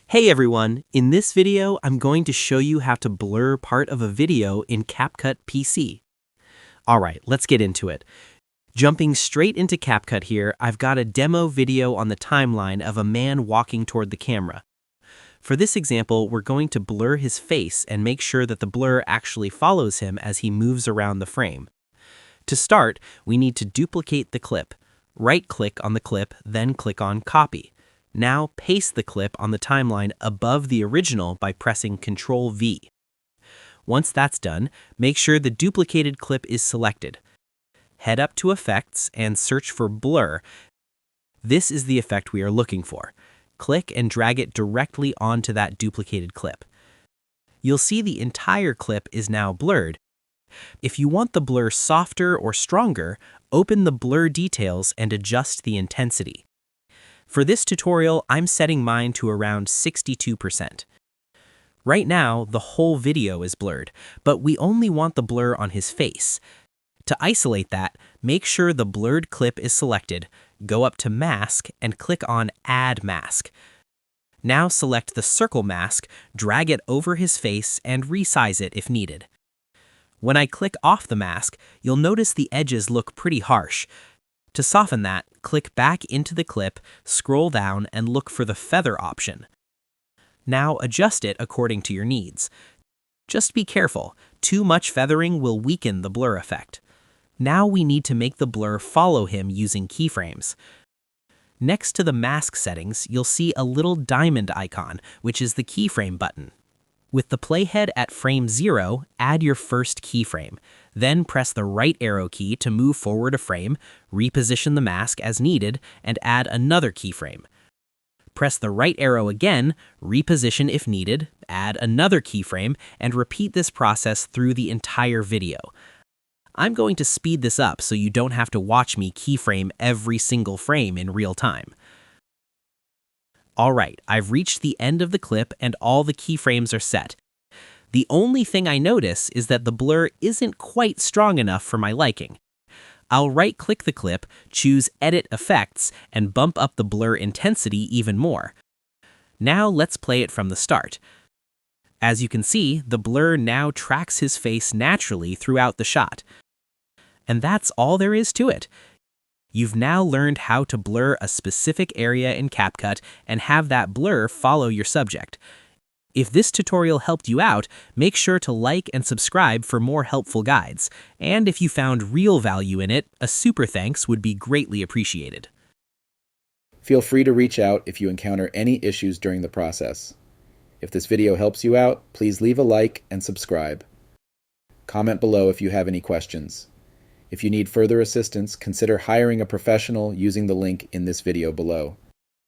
Hey everyone, in this video I'm going to show you how to blur part of a video in CapCut PC. Alright, let's get into it. Jumping straight into CapCut here, I've got a demo video on the timeline of a man walking toward the camera. For this example, we're going to blur his face and make sure that the blur actually follows him as he moves around the frame. To start, we need to duplicate the clip. Right-click on the clip, then click on Copy. Now paste the clip on the timeline above the original by pressing Ctrl-V. Once that's done, make sure the duplicated clip is selected. Head up to Effects and search for Blur. This is the effect we are looking for. Click and drag it directly onto that duplicated clip. You'll see the entire clip is now blurred. If you want the blur softer or stronger, open the blur details and adjust the intensity. For this tutorial, I'm setting mine to around 62%. Right now, the whole video is blurred, but we only want the blur on his face. To isolate that, make sure the blurred clip is selected, go up to Mask, and click on Add Mask. Now select the circle mask, drag it over his face, and resize it if needed. When I click off the mask, you'll notice the edges look pretty harsh. To soften that, click back into the clip, scroll down, and look for the feather option. Now adjust it according to your needs. Just be careful, too much feathering will weaken the blur effect. Now we need to make the blur follow him using keyframes. Next to the mask settings, you'll see a little diamond icon, which is the keyframe button. With the playhead at frame 0, add your first keyframe. Then press the right arrow key to move forward a frame, reposition the mask as needed, and add another keyframe. Press the right arrow again, reposition if needed, add another keyframe, and repeat this process through the entire video. I'm going to speed this up so you don't have to watch me keyframe every single frame in real time. Alright, I've reached the end of the clip and all the keyframes are set. The only thing I notice is that the blur isn't quite strong enough for my liking. I'll right-click the clip, choose Edit Effects, and bump up the blur intensity even more. Now let's play it from the start. As you can see, the blur now tracks his face naturally throughout the shot. And that's all there is to it. You've now learned how to blur a specific area in CapCut and have that blur follow your subject. If this tutorial helped you out, make sure to like and subscribe for more helpful guides. And if you found real value in it, a super thanks would be greatly appreciated. Feel free to reach out if you encounter any issues during the process. If this video helps you out, please leave a like and subscribe. Comment below if you have any questions. If you need further assistance, consider hiring a professional using the link in this video below.